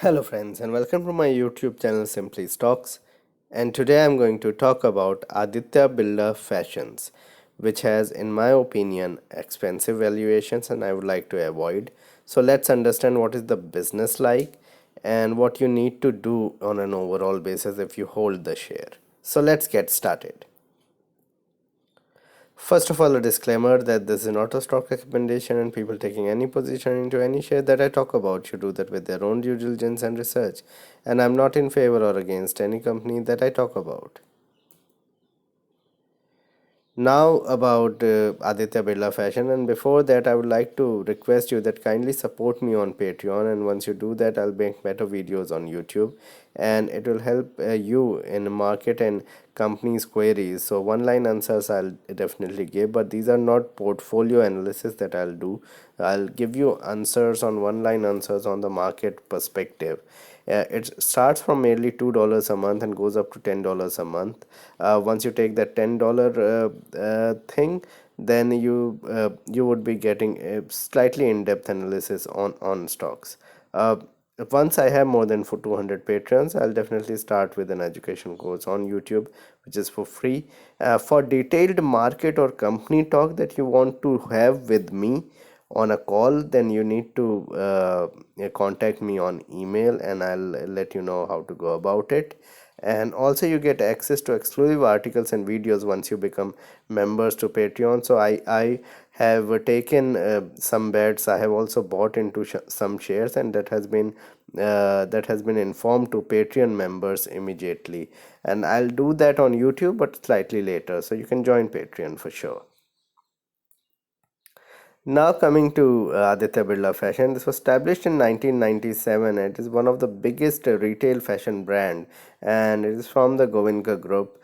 Hello, friends, and welcome to my YouTube channel Simply Stocks. And today I'm going to talk about Aditya Birla Fashions, which has, in my opinion, expensive valuations and I would like to avoid. So, let's understand what is the business like and what you need to do on an overall basis if you hold the share. So, let's get started. First of all, a disclaimer that this is not a stock recommendation, and people taking any position into any share that I talk about should do that with their own due diligence and research. And I'm not in favor or against any company that I talk about. Now about Aditya Birla Fashion, and before that, I would like to request you that kindly support me on Patreon. And once you do that, I'll make better videos on YouTube, and it will help you in market and companies' queries. So one-line answers I'll definitely give, but these are not portfolio analysis that I'll do. I'll give you answers on one-line answers on the market perspective. It starts from merely $2 a month and goes up to $10 a month. Once you take that $10 thing, then you would be getting a slightly in-depth analysis on stocks. Once I have more than for 200 patrons, I'll definitely start with an education course on YouTube, which is for free. For detailed market or company talk that you want to have with me on a call, then you need to contact me on email and I'll let you know how to go about it. And also you get access to exclusive articles and videos once you become members to Patreon. So I have taken some bets. I have also bought into some shares, and that has been informed to Patreon members immediately, and I'll do that on YouTube but slightly later, so you can join Patreon for sure. Now coming to Aditya Birla Fashion, this was established in 1997. It is one of the biggest retail fashion brand, and it is from the Goenka Group.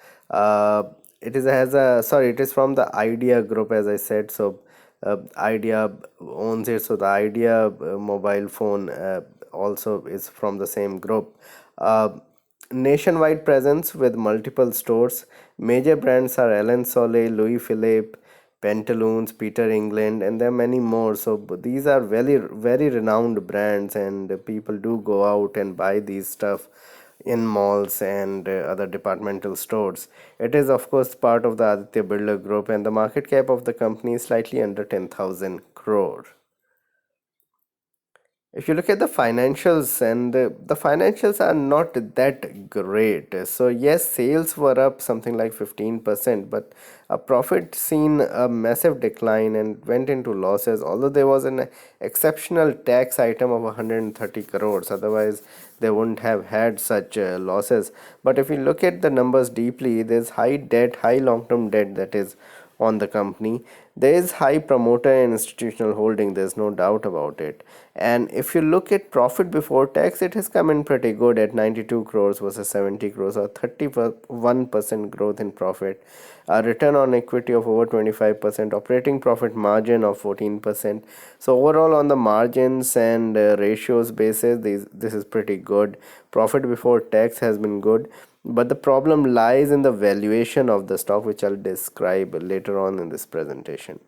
It is from the Idea Group, as I said. So Idea owns it. So the Idea mobile phone also is from the same group. Nationwide presence with multiple stores. Major brands are Ellen Solly, Louis Philippe, Pantaloons, Peter England, and there are many more. So these are very very renowned brands, and people do go out and buy these stuff in malls and other departmental stores. It is of course part of the Aditya Birla Group, and the market cap of the company is slightly under 10,000 crore. If you look at the financials, and the financials are not that great. So yes, sales were up something like 15%, but a profit seen a massive decline and went into losses, although there was an exceptional tax item of 130 crores. Otherwise they wouldn't have had such losses. But if you look at the numbers deeply, there's high debt, high long-term debt that is on the company. There is high promoter and institutional holding, there's no doubt about it. And if you look at profit before tax, it has come in pretty good at 92 crores versus 70 crores, or 31% growth in profit, a return on equity of over 25%, operating profit margin of 14%. So overall on the margins and ratios basis, this is pretty good. Profit before tax has been good, but the problem lies in the valuation of the stock, which I'll describe later on in this presentation.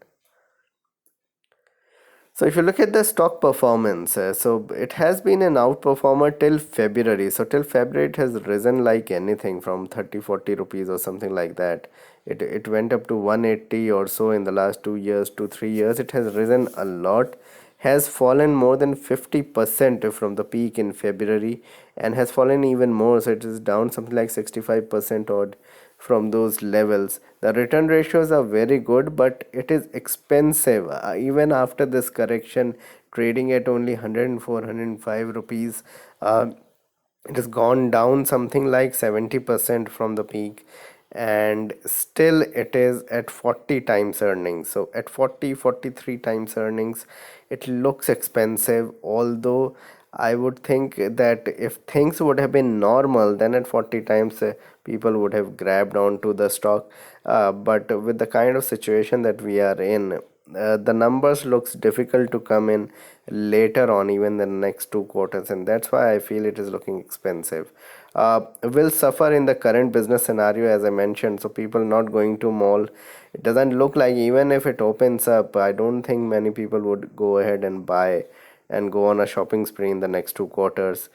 So if you look at the stock performance, so it has been an outperformer till February. So till February it has risen like anything from 30-40 rupees or something like that. It went up to 180 or so in the last 2 years, 2 3 years. It has risen a lot, has fallen more than 50% from the peak in February, and has fallen even more. So it is down something like 65% odd from those levels. The return ratios are very good, but it is expensive. Even after this correction, trading at only 104, 105 rupees. It has gone down something like 70% from the peak, and still it is at 40 times earnings. So at 40, 43 times earnings, it looks expensive, although I would think that if things would have been normal, then at 40 times people would have grabbed onto the stock. But with the kind of situation that we are in, the numbers looks difficult to come in later on, even the next 2 quarters, and that's why I feel it is looking expensive. Will suffer in the current business scenario, as I mentioned. So people not going to mall, it doesn't look like, even if it opens up, I don't think many people would go ahead and buy and go on a shopping spree in the next 2 quarters.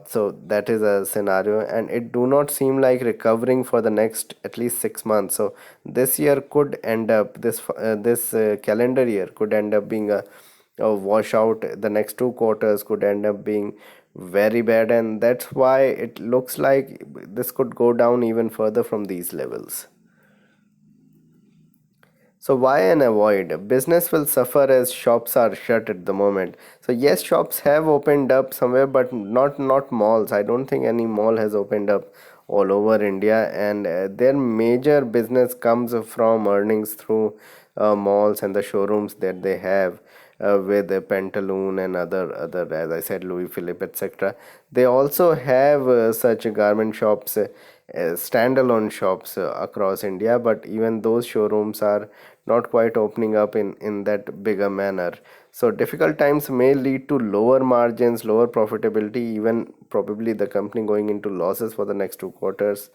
So that is a scenario, and it do not seem like recovering for the next at least 6 months. So this year could end up this calendar year could end up being a washout. The next 2 quarters could end up being very bad, and that's why it looks like this could go down even further from these levels. So why an avoid? Business will suffer as shops are shut at the moment. So yes, shops have opened up somewhere, but not malls. I don't think any mall has opened up all over India, and their major business comes from earnings through malls and the showrooms that they have. With Pantaloon and other, as I said, Louis Philippe, etc. They also have such garment shops, standalone shops across India, but even those showrooms are not quite opening up in that bigger manner. So difficult times may lead to lower margins, lower profitability, even probably the company going into losses for the next 2 quarters.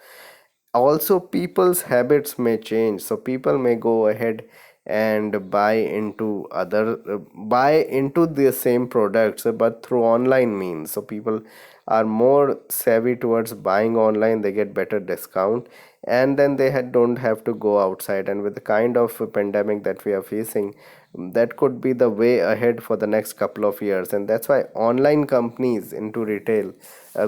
Also, people's habits may change, so people may go ahead and buy into the same products, but through online means. So people are more savvy towards buying online, they get better discount, and then they don't have to go outside. And with the kind of pandemic that we are facing, that could be the way ahead for the next couple of years, and that's why online companies into retail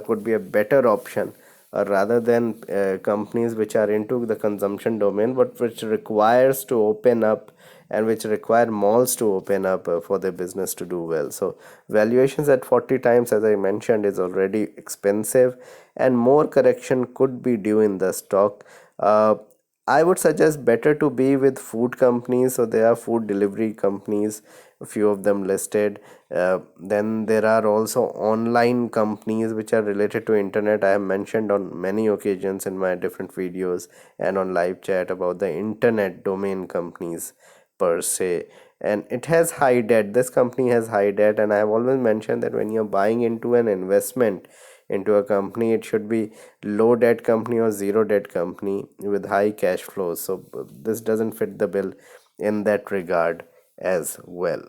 could be a better option, rather than companies which are into the consumption domain, but which requires to open up and which require malls to open up for their business to do well. So valuations at 40 times, as I mentioned, is already expensive, and more correction could be due in the stock. I would suggest better to be with food companies. So there are food delivery companies, a few of them listed. Then there are also online companies which are related to internet. I have mentioned on many occasions in my different videos and on live chat about the internet domain companies per se. And it has high debt. This company has high debt, and I have always mentioned that when you're buying into an investment into a company, it should be low debt company or zero debt company with high cash flows. So this doesn't fit the bill in that regard as well.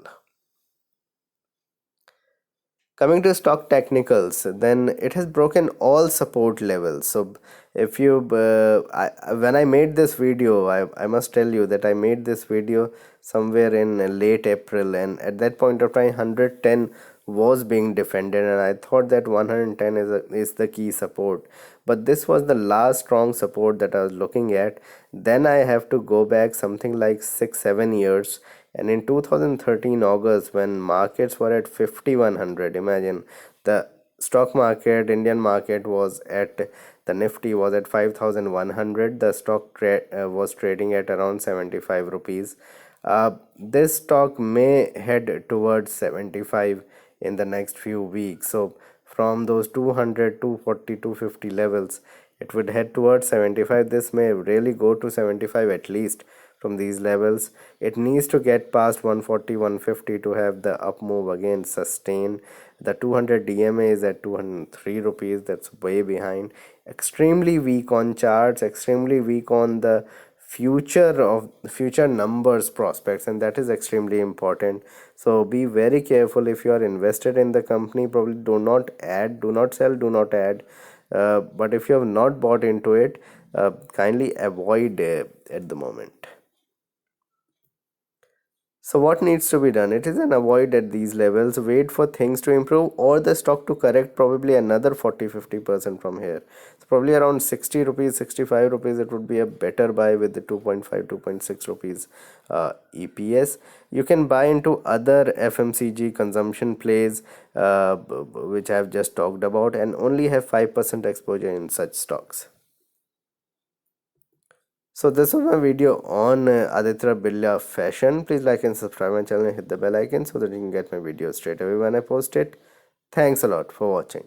Coming to stock technicals, then it has broken all support levels. So if you when I made this video, I must tell you that I made this video somewhere in late April, and at that point of time 110 was being defended, and I thought that 110 is the key support. But this was the last strong support that I was looking at. Then I have to go back something like 6-7 years, and in 2013 August, when markets were at 5100, imagine, the stock market, Indian market was at, the Nifty was at 5100, the stock was trading at around 75 rupees. This stock may head towards 75 in the next few weeks. So from those 200, 240, 250 levels, it would head towards 75. This may really go to 75 at least from these levels. It needs to get past 140, 150 to have the up move again sustain. The 200 DMA is at 203 rupees. That's way behind. Extremely weak on charts, extremely weak on the future numbers prospects, and that is extremely important. So be very careful if you are invested in the company. Probably do not add, do not sell, do not add. But if you have not bought into it, kindly avoid at the moment. So what needs to be done? It is an avoid at these levels, wait for things to improve or the stock to correct probably another 40-50% from here. So probably around 60 rupees, 65 rupees, it would be a better buy with the 2.5, 2.6 rupees EPS. You can buy into other FMCG consumption plays, which I have just talked about, and only have 5% exposure in such stocks. So this was my video on Aditya Birla Fashion. Please like and subscribe my channel and hit the bell icon so that you can get my videos straight away when I post it. Thanks a lot for watching.